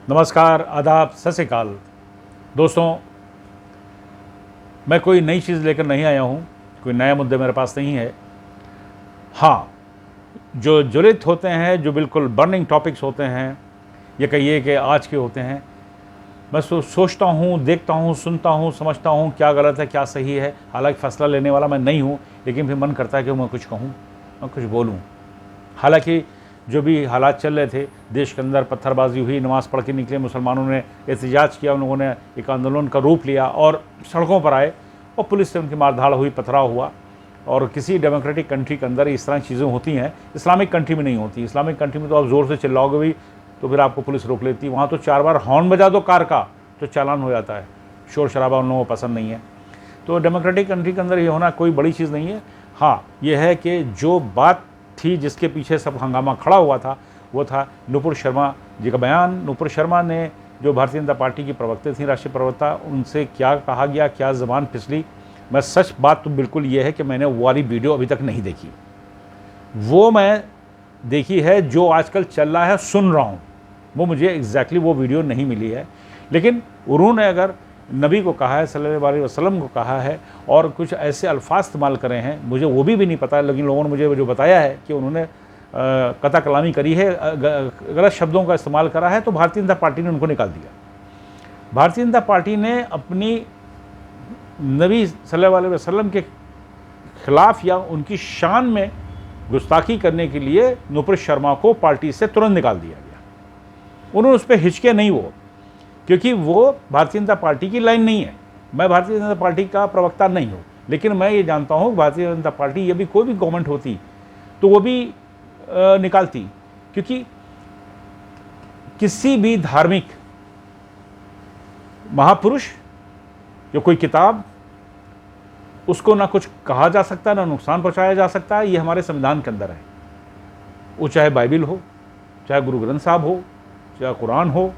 नमस्कार, आदाब, सत श्री अकाल। दोस्तों, मैं कोई नई चीज़ लेकर नहीं आया हूँ, कोई नया मुद्दे मेरे पास नहीं है। हाँ, जो ज्वलित होते हैं, जो बिल्कुल बर्निंग टॉपिक्स होते हैं, ये कहिए कि आज के होते हैं, मैं सोचता हूँ, देखता हूँ, सुनता हूँ, समझता हूँ क्या गलत है, क्या सही है। हालांकि फैसला लेने वाला मैं नहीं हूँ, लेकिन फिर मन करता है कि मैं कुछ कहूँ, मैं कुछ बोलूँ। हालांकि जो भी हालात चल रहे थे, देश के अंदर पत्थरबाजी हुई, नमाज़ पढ़ के निकले मुसलमानों ने, एहतजाज किया, उन लोगों ने एक आंदोलन का रूप लिया और सड़कों पर आए और पुलिस से उनकी मारधाड़ हुई, पथराव हुआ। और किसी डेमोक्रेटिक कंट्री के अंदर इस तरह की चीज़ें होती हैं, इस्लामिक कंट्री में नहीं होती। इस्लामिक कंट्री में तो आप ज़ोर से चिल्लाओगे भी तो फिर आपको पुलिस रोक लेती। वहाँ तो 4 बार हॉर्न बजा दो कार का तो चालान हो जाता है। शोर शराबा उन लोगों को पसंद नहीं है। तो डेमोक्रेटिक कंट्री के अंदर ये होना कोई बड़ी चीज़ नहीं है। हाँ, ये है कि जो बात थी, जिसके पीछे सब हंगामा खड़ा हुआ था, वो था नुपुर शर्मा जी का बयान। नुपुर शर्मा ने, जो भारतीय जनता पार्टी की प्रवक्ता थी, राष्ट्रीय प्रवक्ता, उनसे क्या कहा गया, क्या ज़बान फिसली। मैं सच बात तो बिल्कुल ये है कि मैंने वो वाली वीडियो अभी तक नहीं देखी। वो मैं देखी है जो आजकल चल रहा है, सुन रहा हूँ, वो मुझे एग्जैक्टली वो वीडियो नहीं मिली है। लेकिन उन्होंने अगर नबी को कहा है, सल्लल्लाहु अलैहि वसल्लम को कहा है, और कुछ ऐसे अल्फाज इस्तेमाल करे हैं, मुझे वो भी नहीं पता, लेकिन लोगों ने मुझे जो बताया है कि उन्होंने कता कलामी करी है, गलत शब्दों का इस्तेमाल करा है, तो भारतीय जनता पार्टी ने उनको निकाल दिया। भारतीय जनता पार्टी ने अपनी नबी सल्लल्लाहु अलैहि वसल्लम के खिलाफ या उनकी शान में गुस्ताखी करने के लिए नुपुर शर्मा को पार्टी से तुरंत निकाल दिया गया। उन्होंने उस पर हिचके नहीं, वो क्योंकि वो भारतीय जनता पार्टी की लाइन नहीं है। मैं भारतीय जनता पार्टी का प्रवक्ता नहीं हूँ, लेकिन मैं ये जानता हूँ भारतीय जनता पार्टी, ये भी कोई भी गवर्नमेंट होती तो वो भी निकालती, क्योंकि किसी भी धार्मिक महापुरुष या कोई किताब, उसको ना कुछ कहा जा सकता, ना नुकसान पहुँचाया जा सकता है। ये हमारे संविधान के अंदर है। वो चाहे बाइबिल हो, चाहे गुरु ग्रंथ साहब हो, चाहे कुरान हो,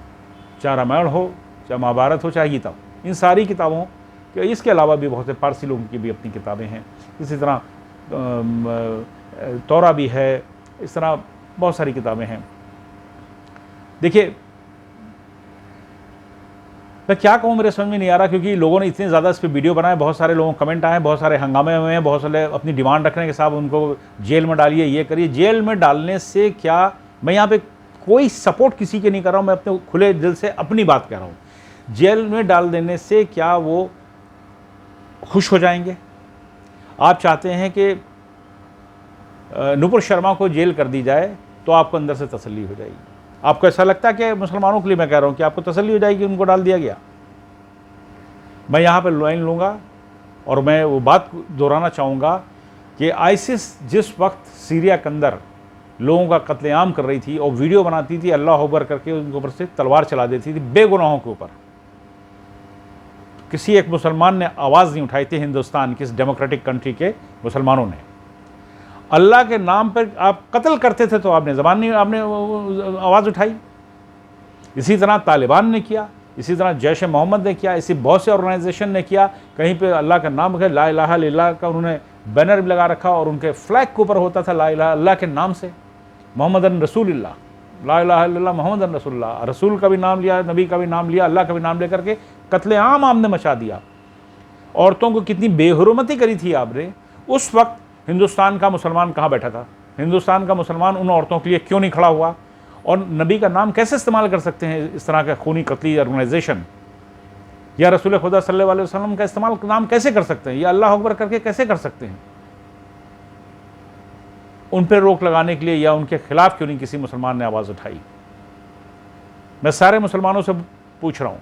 चाहे रामायण हो, चाहे महाभारत हो, चाहे गीता हो, इन सारी किताबों के इसके अलावा भी बहुत से पारसी लोगों की भी अपनी किताबें हैं। इसी तरह तौरा भी है, इस तरह बहुत सारी किताबें हैं। देखिए, मैं क्या कहूँ, मेरे समझ में नहीं आ रहा, क्योंकि लोगों ने इतने ज़्यादा इस पर वीडियो बनाए, बहुत सारे लोगों कमेंट आए, बहुत सारे हंगामे हुए हैं, बहुत सारे अपनी डिमांड रखने के साथ उनको जेल में डालिए, ये करिए। जेल में डालने से क्या, मैं यहाँ पे कोई सपोर्ट किसी के नहीं कर रहा हूँ, मैं अपने खुले दिल से अपनी बात कह रहा हूँ। जेल में डाल देने से क्या वो खुश हो जाएंगे? आप चाहते हैं कि नुपुर शर्मा को जेल कर दी जाए तो आपको अंदर से तसल्ली हो जाएगी। आपको ऐसा लगता है कि मुसलमानों के लिए मैं कह रहा हूँ कि आपको तसल्ली हो जाएगी उनको डाल दिया गया? मैं यहाँ पर लाइन लूँगा और मैं वो बात दोहराना चाहूँगा कि आईसिस जिस वक्त सीरिया के अंदर लोगों का कत्लेआम कर रही थी और वीडियो बनाती थी, अल्लाह अकबर करके उनके ऊपर से तलवार चला देती थी बेगुनाहों के ऊपर, किसी एक मुसलमान ने आवाज़ नहीं उठाई थी। हिंदुस्तान की इस डेमोक्रेटिक कंट्री के मुसलमानों ने अल्लाह के नाम पर आप कत्ल करते थे तो आपने ज़बान नहीं, आपने आवाज़ उठाई। इसी तरह तालिबान ने किया, इसी तरह जैश ए मोहम्मद ने किया, इसी बहुत से ऑर्गेनाइजेशन ने किया। कहीं पे अल्लाह का नाम है, ला इलाहा इल्लल्लाह का उन्होंने बैनर भी लगा रखा और उनके फ्लैग के ऊपर होता था ला इलाहा, अल्लाह के नाम से, मोहम्मदन रसूलुल्लाह, ला इलाहा इल्लल्लाह मोहम्मदन रसूलुल्लाह, रसूल का भी नाम लिया, नबी का भी नाम लिया, अल्लाह का भी नाम लेकर के कत्लेआम आपने मचा दिया। औरतों को कितनी बेहुरमती करी थी आपने। उस वक्त हिंदुस्तान का मुसलमान कहाँ बैठा था? हिंदुस्तान का मुसलमान उन औरतों के लिए क्यों नहीं खड़ा हुआ? और नबी का नाम कैसे इस्तेमाल कर सकते हैं इस तरह का खूनी कतली ऑर्गेनाइजेशन? या रसूल खुदा सल्लल्लाहु अलैहि वसल्लम का इस्तेमाल नाम कैसे कर सकते हैं? या अल्लाह अकबर करके कैसे कर सकते हैं? उन पर रोक लगाने के लिए या उनके खिलाफ क्यों नहीं किसी मुसलमान ने आवाज़ उठाई? मैं सारे मुसलमानों से पूछ रहा हूँ,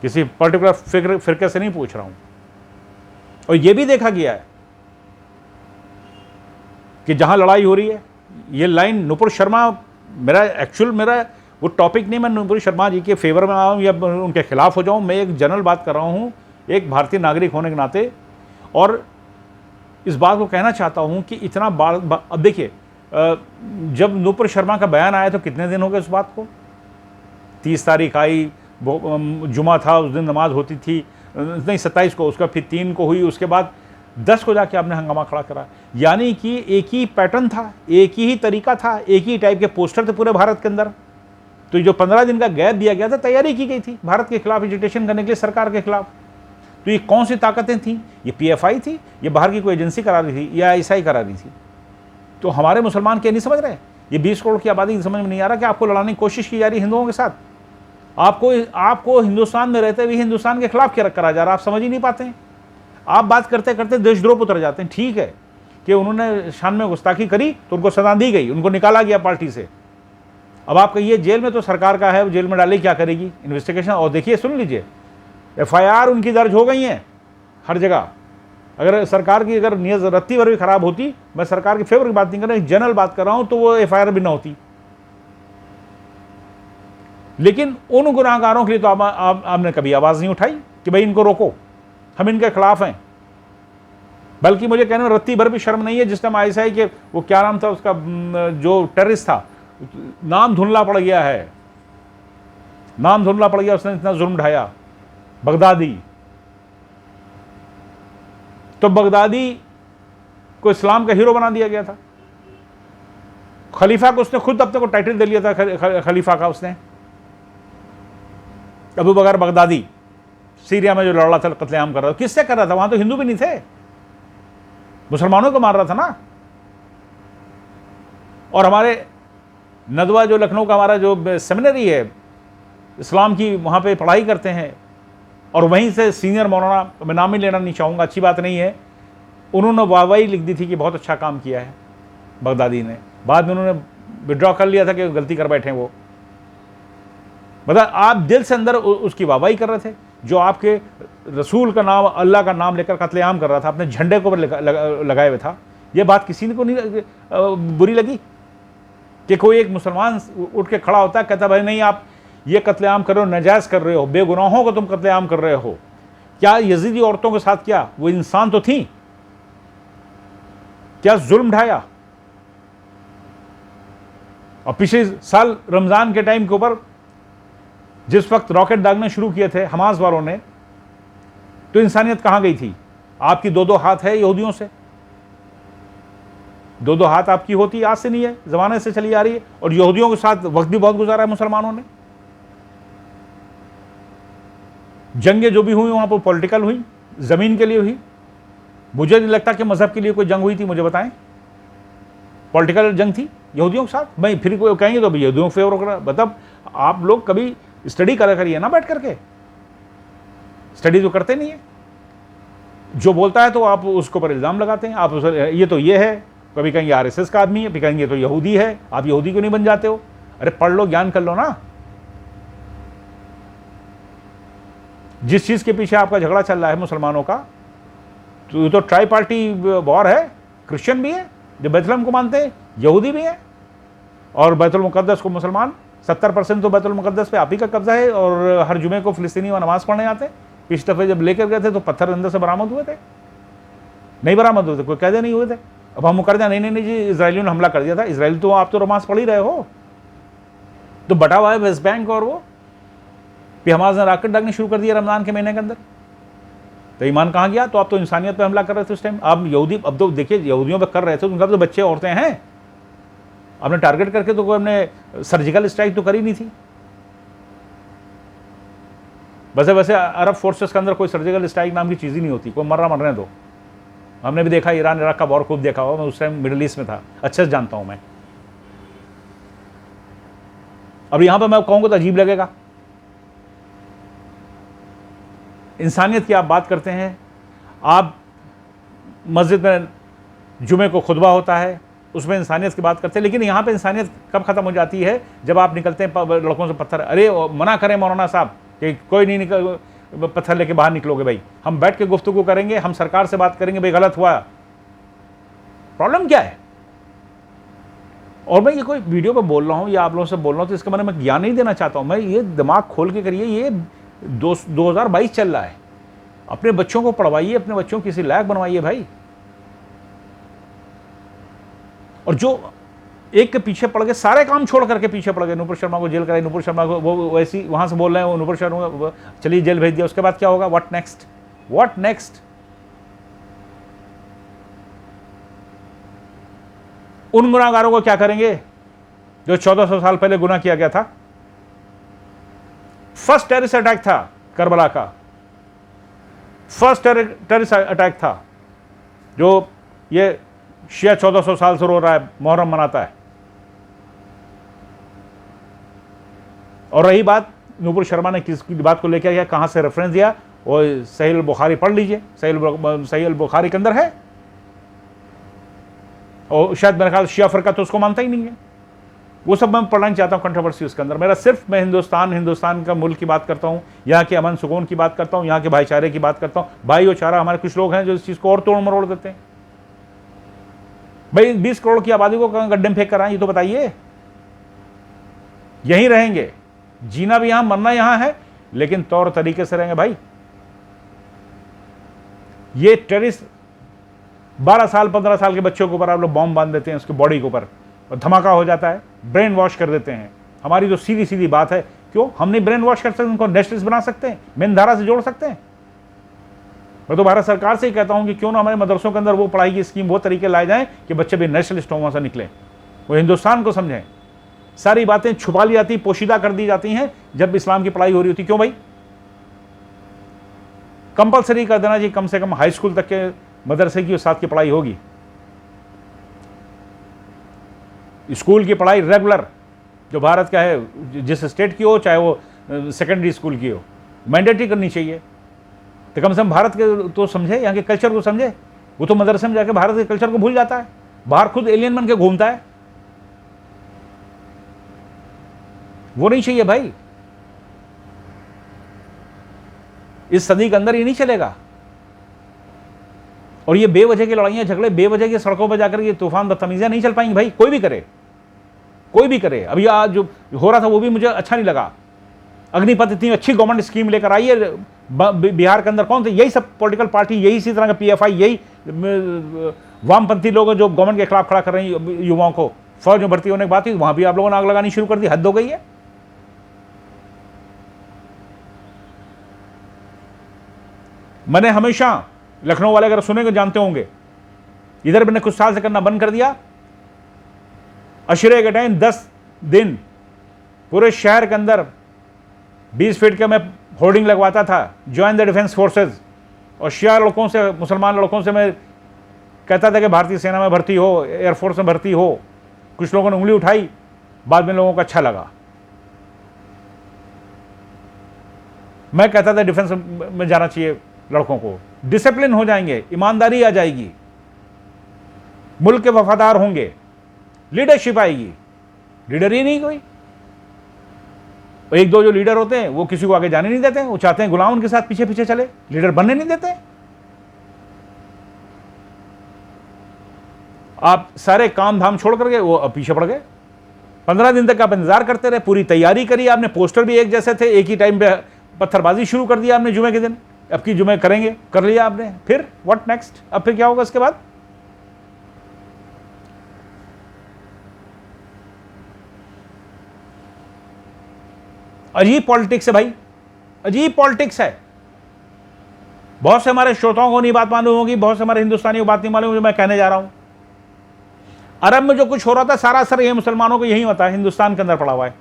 किसी पर्टिकुलर फिरके से नहीं पूछ रहा हूँ। और यह भी देखा गया है कि जहाँ लड़ाई हो रही है, ये लाइन नुपुर शर्मा, मेरा वो टॉपिक नहीं, मैं नुपुर शर्मा जी के फेवर में आऊँ या उनके खिलाफ हो जाऊँ। मैं एक जनरल बात कर रहा हूँ, एक भारतीय नागरिक होने के नाते, और इस बात को कहना चाहता हूँ कि इतना अब देखिए, जब नुपुर शर्मा का बयान आया तो कितने दिन हो गए उस बात को? 30 तारीख आई, जुमा था, उस दिन नमाज होती थी, नहीं 27 को, उसका फिर 3 को हुई, उसके बाद 10 को जाके आपने हंगामा खड़ा करा। यानी कि एक ही पैटर्न था, एक ही तरीका था, एक ही टाइप के पोस्टर थे पूरे भारत के अंदर। तो जो 15 दिन का गैप दिया गया था, तैयारी की गई थी भारत के खिलाफ एजिटेशन करने के लिए, सरकार के खिलाफ। तो ये कौन सी ताकतें थीं? ये पीएफआई थी, ये बाहर की कोई एजेंसी करा रही थी, या आईएसआई करा रही थी? तो हमारे मुसलमान क्या नहीं समझ रहे? ये 20 करोड़ की आबादी समझ में नहीं आ रहा कि आपको लड़ाने की कोशिश की जा रही है हिंदुओं के साथ। आपको हिंदुस्तान में रहते हुए हिंदुस्तान के खिलाफ क्या करा जा रहा है, आप समझ ही नहीं पाते हैं। आप बात करते करते देशद्रोह पर उतर जाते हैं। ठीक है कि उन्होंने शान में गुस्ताखी करी तो उनको सजा दी गई, उनको निकाला गया पार्टी से। अब आप कहिए जेल में तो सरकार का है, जेल में डाले क्या करेगी इन्वेस्टिगेशन? और देखिए, सुन लीजिए, एफआईआर उनकी दर्ज हो गई हैं हर जगह। अगर सरकार की अगर नीयत रत्ती भर भी खराब होती, मैं सरकार के फेवर की बात नहीं कर रहा, जनरल बात कर रहा हूं, तो वो एफआईआर भी ना होती। लेकिन उन गुनाहगारों के लिए तो आपने कभी आवाज नहीं उठाई कि भाई इनको रोको, हम इनके खिलाफ हैं। बल्कि मुझे कहने में रत्ती भर भी शर्म नहीं है। जिस टाइम आईएसआई के वो क्या नाम था उसका, जो टेररिस्ट था, नाम धुंधला पड़ गया है, नाम धुंधला पड़ गया, उसने इतना जुल्म ढाया, बगदादी। तो बगदादी को इस्लाम का हीरो बना दिया गया था। खलीफा को उसने खुद अपने को टाइटल दे लिया था खलीफा का उसने। अबू बकर बगदादी सीरिया में जो लड़ रहा था, कत्लेआम कर रहा था, किससे कर रहा था? वहां तो हिंदू भी नहीं थे, मुसलमानों को मार रहा था ना। और हमारे नदवा जो लखनऊ का हमारा जो सेमिनरी है इस्लाम की, वहां पे पढ़ाई करते हैं, और वहीं से सीनियर मौलाना, मैं नाम ही लेना नहीं चाहूँगा, अच्छी बात नहीं है, उन्होंने वाहवाही लिख दी थी कि बहुत अच्छा काम किया है बगदादी ने। बाद में उन्होंने विड्रॉ कर लिया था कि गलती कर बैठे वो। मतलब आप दिल से अंदर उसकी वाहवाही कर रहे थे। जो आपके रसूल का नाम, अल्लाह का नाम लेकर कत्लेआम कर रहा था, अपने झंडे को लगाए हुए था, ये बात किसी को नहीं बुरी लगी कि कोई एक मुसलमान उठ के खड़ा होता है, कहता भाई नहीं, आप ये कत्लेआम कर रहे हो, नाजायज कर रहे हो, बेगुनाहों को तुम कत्लेआम कर रहे हो। क्या यजीदी औरतों के साथ, क्या वो इंसान तो थी? क्या जुल्म ढाया? और पिछले साल रमजान के टाइम के ऊपर जिस वक्त रॉकेट दागने शुरू किए थे हमास वालों ने, तो इंसानियत कहां गई थी? आपकी दो दो हाथ है यहूदियों से, दो दो हाथ आपकी होती, आज से नहीं है, जमाने से चली आ रही है। और यहूदियों के साथ वक्त भी बहुत गुजारा है मुसलमानों ने। जंगें जो भी हुई वहां पर पॉलिटिकल हुई, जमीन के लिए हुई। मुझे नहीं लगता कि मजहब के लिए कोई जंग हुई थी, मुझे बताएं। पॉलिटिकल जंग थी यहूदियों के साथ। भाई फिर कोई कहेंगे तो यहूदियों को फेवर कर, मतलब आप लोग कभी स्टडी करा करिए ना बैठ करके, स्टडी तो करते नहीं है। जो बोलता है तो आप उसके ऊपर इल्जाम लगाते हैं, आप ये तो ये है, कभी कहेंगे आरएसएस का आदमी है, फिर कहेंगे तो यहूदी है, आप यहूदी क्यों नहीं बन जाते हो? अरे पढ़ लो, ज्ञान कर लो ना। जिस चीज के पीछे आपका झगड़ा चल रहा है मुसलमानों का, तो ट्राई पार्टी वॉर है। क्रिश्चियन भी है जो बैतुल को मानते हैं, यहूदी भी है, और बैतुल मुकद्दस को मुसलमान 70% तो बैतुल मुकद्दस पे आप ही का कब्जा है। और हर जुमे को फिलिस्तीनी वहां नमाज पढ़ने आते हैं। पिछले दफे जब लेकर गए थे तो पत्थर अंदर से बरामद हुए थे? नहीं बरामद हुए थे, कोई कहते नहीं हुए थे। अब हम कर दिया, नहीं नहीं नहीं जी, इसराइलियों ने हमला कर दिया था। इसराइल तो आप तो नमाज पढ़ ही रहे हो, तो बटा हुआ है वेस्ट बैंक, और वो भी हमास ने रॉकेट दागने शुरू कर दिया रमजान के महीने के अंदर। तो ईमान कहाँ गया? तो आप तो इंसानियत पे हमला कर रहे थे उस टाइम। आप यहूदी, अब तो देखिए यहूदियों पे कर रहे थे, उनका तो बच्चे औरतें हैं, आपने टारगेट करके तो कोई हमने सर्जिकल स्ट्राइक तो करी नहीं थी। वैसे अरब फोर्सेस के अंदर कोई सर्जिकल स्ट्राइक नाम की चीज़ ही नहीं होती, कोई मरने दो। हमने भी देखा, ईरान इराक का वॉर खूब देखा हुआ, मैं उस टाइम मिडिल ईस्ट में था, अच्छे से जानता हूं मैं। अब यहां पर मैं कहूंगा तो अजीब लगेगा। इंसानियत की आप बात करते हैं, आप मस्जिद में जुमे को खुतबा होता है, उसमें इंसानियत की बात करते हैं, लेकिन यहाँ पे इंसानियत कब खत्म हो जाती है? जब आप निकलते हैं लड़कों से पत्थर। अरे मना करें मौलाना साहब कि कोई नहीं निकल, पत्थर लेके बाहर निकलोगे भाई, हम बैठ के गुफ्तगू करेंगे, हम सरकार से बात करेंगे, भाई गलत हुआ, प्रॉब्लम क्या है? और मैं ये कोई वीडियो पे बोल रहा हूँ या आप लोगों से बोल रहा हूँ तो इसके बारे में ज्ञान नहीं देना चाहता हूँ मैं। ये दिमाग खोल के करिए, ये 2022 चल रहा है। अपने बच्चों को पढ़वाइए, अपने बच्चों को किसी लायक बनवाइए भाई। और जो एक के पीछे पड़ गए, सारे काम छोड़ करके पीछे पड़ गए, नूपुर शर्मा को जेल कराई, नूपुर शर्मा को वो वैसी वहां से बोल रहे हैं, वो नूपुर शर्मा चलिए जेल भेज दिया, उसके बाद क्या होगा? What next? What next? उन गुनाहगारों को क्या करेंगे जो 1400 साल पहले गुनाह किया गया था? फर्स्ट टेररिस्ट अटैक था करबला का, फर्स्ट टेररिस्ट अटैक था जो ये शिया 1400 साल से रो रहा है, मुहर्रम मनाता है। और रही बात नूपुर शर्मा ने किसकी बात को लेकर गया, कहां से रेफरेंस दिया, वो सहीह बुखारी पढ़ लीजिए, सहीह बुखारी के अंदर है। और शायद मेरे ख्याल शिया फरका तो उसको मानता ही नहीं है। वो सब मैं पढ़ना चाहता हूँ कंट्रोवर्सी उसके अंदर। मेरा सिर्फ मैं हिंदुस्तान का मुल्क की बात करता हूँ, यहाँ के अमन सुकून की बात करता हूँ, यहाँ के भाईचारे की बात करता हूँ। भाई और चारा हमारे कुछ लोग हैं जो इस चीज़ को और तोड़ मरोड़ देते हैं। भाई 20 करोड़ की आबादी को गड्ढे में फेंक कर आए, ये तो बताइए। यहीं रहेंगे, जीना भी यहां, मरना यहां है, लेकिन तौर तरीके से रहेंगे। भाई ये टेररिस्ट 12 साल 15 साल के बच्चों के ऊपर आप लोग बॉम्ब बांध देते हैं, उसकी बॉडी के ऊपर, और धमाका हो जाता है, ब्रेन वॉश कर देते हैं। हमारी तो सीधी सीधी बात है, क्यों हम नहीं ब्रेन वॉश कर सकते, उनको नेशनलिस्ट बना सकते हैं, मेन धारा से जोड़ सकते हैं। मैं तो भारत सरकार से ही कहता हूं कि क्यों ना हमारे मदरसों के अंदर वो पढ़ाई की स्कीम, वो तरीके लाए जाएं कि बच्चे भी नेशनलिस्ट वहां से निकले, वो हिंदुस्तान को समझें। सारी बातें छुपा ली जाती, पोशीदा कर दी जाती हैं जब इस्लाम की पढ़ाई हो रही होती। क्यों भाई? कंपलसरी कर देना चाहिए, कम से कम हाई स्कूल तक के मदरसे की उस्ताद की पढ़ाई होगी। स्कूल की पढ़ाई रेगुलर जो भारत का है, जिस स्टेट की हो, चाहे वो सेकेंडरी स्कूल की हो, मैंडेटरी करनी चाहिए। तो कम से कम भारत के तो समझे, यहाँ के कल्चर को समझे। वो तो मदरसे में जाके भारत के कल्चर को भूल जाता है, बाहर खुद एलियन बन के घूमता है। वो नहीं चाहिए भाई। इस सदी के अंदर ये नहीं चलेगा। और ये बेवजह की लड़ाइयां झगड़े, बेवजह की सड़कों पर जाकर ये तूफान बदतमीजियां नहीं चल पाएंगी भाई। कोई भी करे, कोई भी करे। अभी आज जो हो रहा था वो भी मुझे अच्छा नहीं लगा। अग्निपथ इतनी अच्छी गवर्नमेंट स्कीम लेकर आई है, बिहार के अंदर कौन थे? यही सब पॉलिटिकल पार्टी, यही इसी तरह का पीएफआई, यही वामपंथी लोग जो गवर्नमेंट के खिलाफ खड़ा कर रहे हैं युवाओं को। फौज में भर्ती होने की बात हुई, वहां भी आप लोगों ने आग लगानी शुरू कर दी। हद हो गई है। मैंने हमेशा, लखनऊ वाले अगर सुनेंगे जानते होंगे, इधर मैंने कुछ साल से करना बंद कर दिया। अशरे के टाइम 10 दिन पूरे शहर के अंदर 20 फीट के मैं होर्डिंग लगवाता था, ज्वाइन द डिफेंस फोर्सेज। और शिया लड़कों से, मुसलमान लड़कों से मैं कहता था कि भारतीय सेना में भर्ती हो, एयरफोर्स में भर्ती हो। कुछ लोगों ने उंगली उठाई, बाद में लोगों को अच्छा लगा। मैं कहता था डिफेंस में जाना चाहिए लड़कों को, डिसिप्लिन हो जाएंगे, ईमानदारी आ जाएगी, मुल्क के वफादार होंगे, लीडरशिप आएगी। लीडर ही नहीं कोई। एक दो जो लीडर होते हैं वो किसी को आगे जाने नहीं देते, वो चाहते हैं गुलाम उनके साथ पीछे पीछे चले, लीडर बनने नहीं देते। आप सारे काम धाम छोड़ करके वो पीछे पड़ गए। 15 दिन तक आप इंतजार करते रहे, पूरी तैयारी करी आपने, पोस्टर भी एक जैसे थे, एक ही टाइम पे पत्थरबाजी शुरू कर दिया आपने जुमे के दिन। अब की जुमे करेंगे, कर लिया आपने, फिर व्हाट नेक्स्ट? अब फिर क्या होगा इसके बाद? अजीब पॉलिटिक्स है भाई, अजीब पॉलिटिक्स है। बहुत से हमारे श्रोताओं को नहीं बात मालूम होगी, बहुत से हमारे हिंदुस्तानियों को बात नहीं मालूम जो मैं कहने जा रहा हूं। अरब में जो कुछ हो रहा था सारा असर यही मुसलमानों को यही होता है, हिंदुस्तान के अंदर पड़ा हुआ है।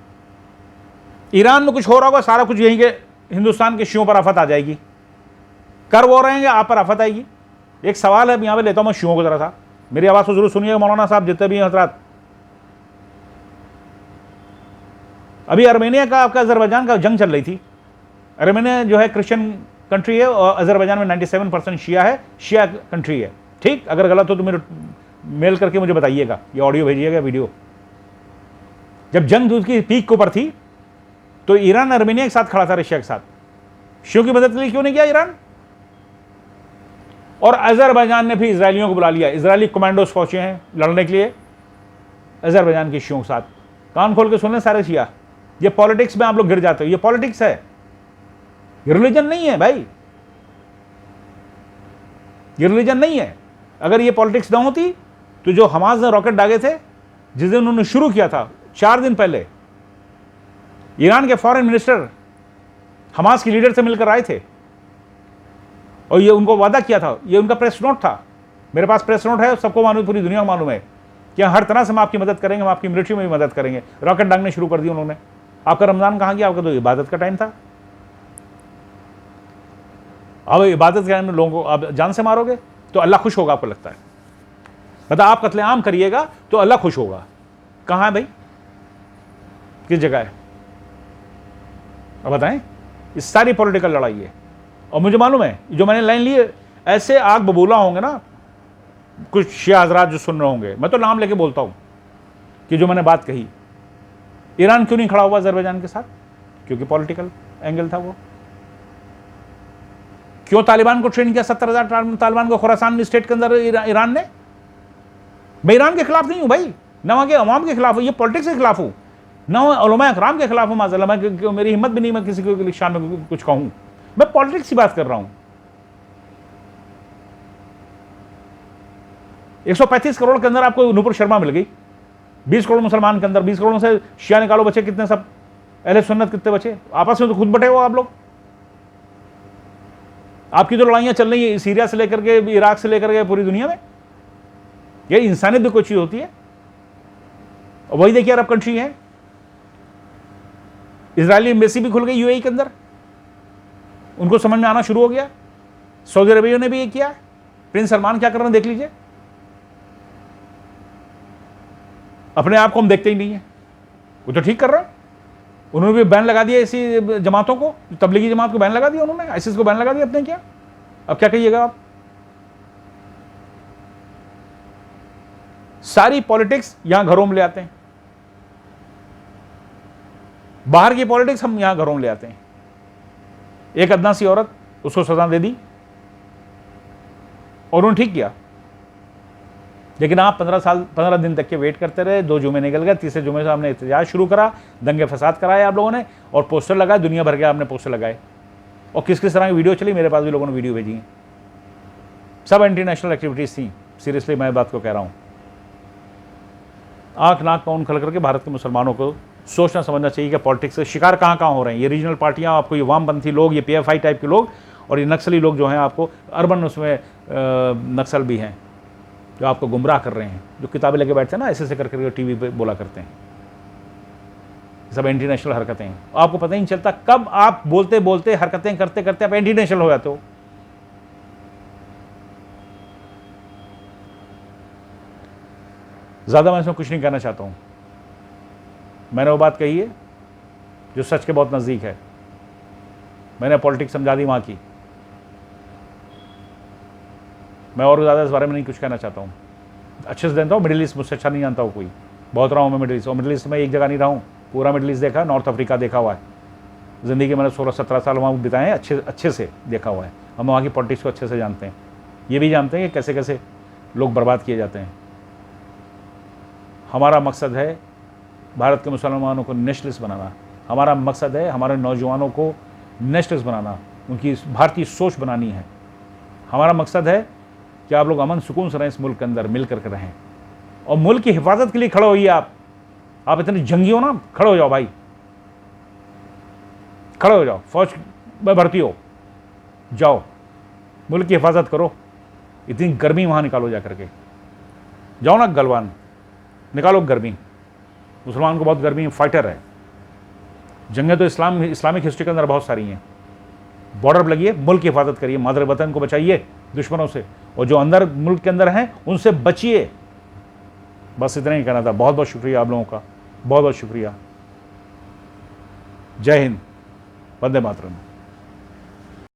ईरान में कुछ हो रहा होगा, सारा कुछ यहीं के हिंदुस्तान के शियों पर आफत आ जाएगी। कर वो रहेंगे, आप पर आफत आएगी। एक सवाल है यहां पे लेता हूं मैं शियों को जरा सा, मेरी आवाज को जरूर सुनिएगा मौलाना साहब, जितने भी हजरात। अभी अर्मेनिया का, आपका अजरबैजान का जंग चल रही थी। अर्मेनिया जो है क्रिश्चियन कंट्री है और अजरबैजान में 97% शिया है, शिया कंट्री है। ठीक, अगर गलत हो तो मेरे मेल करके मुझे बताइएगा, ये ऑडियो भेजिएगा, वीडियो। जब जंग दूध की पीक के ऊपर थी तो ईरान अर्मेनिया के साथ खड़ा था, रशिया के साथ। शियों की मदद के लिए क्यों नहीं किया ईरान? और अजरबैजान ने भी इजरायलियों को बुला लिया, इजरायली कमांडोज पहुंचे हैं लड़ने के लिए अजरबैजान के शियों के साथ। कान खोल के सुन लें सारे शिया, ये पॉलिटिक्स में आप लोग गिर जाते हो। ये पॉलिटिक्स है, ये रिलीजन नहीं है भाई, ये रिलीजन नहीं है। अगर ये पॉलिटिक्स ना होती तो जो हमास ने रॉकेट दागे थे, जिस दिन उन्होंने शुरू किया था 4 दिन पहले, ईरान के फॉरेन मिनिस्टर हमास की लीडर से मिलकर आए थे और ये उनको वादा किया था। ये उनका प्रेस नोट था, मेरे पास प्रेस नोट है, सबको मालूम, पूरी दुनिया को मालूम है कि हर तरह से हम आपकी मदद करेंगे, हम आपकी मिलिट्री में भी मदद करेंगे। रॉकेट दागने शुरू कर दिए उन्होंने। आपका रमजान कहाँ गया? आपका तो इबादत का टाइम था, अब इबादत के में लोगों को आप जान से मारोगे तो अल्लाह खुश होगा, आपको लगता है? मतलब आप कत्लेआम करिएगा तो अल्लाह खुश होगा। कहाँ है भाई, किस जगह है? अब बताएं। इस सारी पॉलिटिकल लड़ाई है। और मुझे मालूम है जो मैंने लाइन ली है, ऐसे आग बबूला होंगे ना कुछ शिया हजरात जो सुन रहे होंगे, मैं तो नाम लेके बोलता हूं कि जो मैंने बात कही, ईरान क्यों नहीं खड़ा हुआ अजरबैजान के साथ? क्योंकि पॉलिटिकल एंगल था वो। क्यों तालिबान को ट्रेन किया 70,000 तालिबान को खुरासान स्टेट के अंदर ईरान ने? मैं ईरान के खिलाफ नहीं हूं भाई, ना वहां के अवाम के खिलाफ हूं, ये पॉलिटिक्स के खिलाफ हूं, ना उलमा इकराम के खिलाफ हूं। माज़अल्लाह, मैं मेरी हिम्मत भी नहीं मैं किसी के शान में कुछ कहूं। मैं पॉलिटिक्स की बात कर रहा हूं। 135 करोड़ के अंदर आपको नूपुर शर्मा मिल गई। 20 करोड़ मुसलमान के अंदर 20 करोड़ से शिया निकालो, बचे कितने? सब अहले सुन्नत कितने बचे? आपस में तो खुद बटे हो आप लोग। आपकी जो लड़ाइयां चल रही है सीरिया से लेकर के इराक से लेकर के पूरी दुनिया में, ये इंसानियत भी कोई चीज होती है? और वही देखिए अरब कंट्री है, इजरायली एम्बेसी भी खुल गई यूएई के अंदर, उनको समझ में आना शुरू हो गया। सऊदी अरबिया ने भी ये किया। प्रिंस सलमान क्या कर रहे हैं देख लीजिए। अपने आप को हम देखते ही नहीं है, वो तो ठीक कर रहा है। उन्होंने भी बैन लगा दिया ऐसी जमातों को, तबलीगी जमात को बैन लगा दिया उन्होंने, आईसिस को बैन लगा दिया। अपने क्या, अब क्या कहिएगा आप? सारी पॉलिटिक्स यहां घरों में ले आते हैं, बाहर की पॉलिटिक्स हम यहां घरों में ले आते हैं। एक अदना सी औरत, उसको सजा दे दी और उन्होंने ठीक किया, लेकिन आप 15 दिन तक के वेट करते रहे। 2 जुमे निकल गए, तीसरे जुमे से हमने एहतजाज शुरू करा, दंगे फसाद कराए आप लोगों ने, और पोस्टर लगाए, दुनिया भर के आपने पोस्टर लगाए। और किस किस तरह की वीडियो चली, मेरे पास भी लोगों ने वीडियो भेजी है। सब इंटरनेशनल एक्टिविटीज़ थी। सीरियसली मैं बात को कह रहा हूँ। आंख नाक कान खल करके भारत के मुसलमानों को सोचना समझना चाहिए कि पॉलिटिक्स के शिकार कहाँ कहाँ हो रहे हैं। ये रीजनल पार्टियाँ, आपको ये वामपंथी लोग, ये PFI टाइप के लोग, और ये नक्सली लोग जो हैं, आपको अर्बन उसमें नक्सल भी हैं जो आपको गुमराह कर रहे हैं, जो किताबें लेके बैठते हैं ना ऐसे करके टीवी पे बोला करते हैं। सब एंटी नेशनल हरकतें हैं। आपको पता ही नहीं चलता कब आप बोलते बोलते हरकतें करते करते आप एंटी नेशनल हो जाते हो। ज़्यादा मैं इसमें कुछ नहीं कहना चाहता हूँ। मैंने वो बात कही है जो सच के बहुत नज़दीक है। मैंने पॉलिटिक्स समझा दी वहाँ की। मैं और ज़्यादा इस बारे में नहीं कुछ कहना चाहता हूँ। अच्छे से जानता हूँ मिडिल ईस्ट, मुझसे अच्छा नहीं जानता हूँ कोई। बहुत रहा हूँ मैं मिडिल ईस्ट, और मिडिल ईस्ट में एक जगह नहीं रहा हूँ, पूरा मिडिल ईस्ट देखा। नॉर्थ अफ्रीका देखा हुआ है। ज़िंदगी मैंने 16-17 साल वहाँ बिताए हैं, अच्छे से देखा हुआ है। हम वहाँ की पॉलिटिक्स को अच्छे से जानते हैं। ये भी जानते हैं कि कैसे कैसे लोग बर्बाद किए जाते हैं। हमारा मकसद है भारत के मुसलमानों को नेशनलिस्ट बनाना। हमारा मकसद है हमारे नौजवानों को नेशनलिस्ट बनाना, उनकी भारतीय सोच बनानी है। हमारा मकसद है कि आप लोग अमन सुकून से रहें इस मुल्क के अंदर, मिल करके रहें, और मुल्क की हिफाजत के लिए खड़े होइए। आप इतने जंगी हो ना, खड़े हो जाओ भाई, खड़े हो जाओ, फौज में भर्ती हो जाओ, मुल्क की हिफाजत करो। इतनी गर्मी वहाँ निकालो जा करके, जाओ ना गलवान, निकालो गर्मी। मुसलमान को बहुत गर्मी है, फाइटर है। जंगें तो इस्लामिक हिस्ट्री के अंदर बहुत सारी हैं। बॉर्डर पर लगिए, मुल्क की हिफाजत करिए, मादर वतन को बचाइए दुश्मनों से, और जो अंदर मुल्क के अंदर हैं उनसे बचिए। बस इतना ही कहना था। बहुत बहुत शुक्रिया आप लोगों का, बहुत बहुत शुक्रिया। जय हिंद, वंदे मातरम।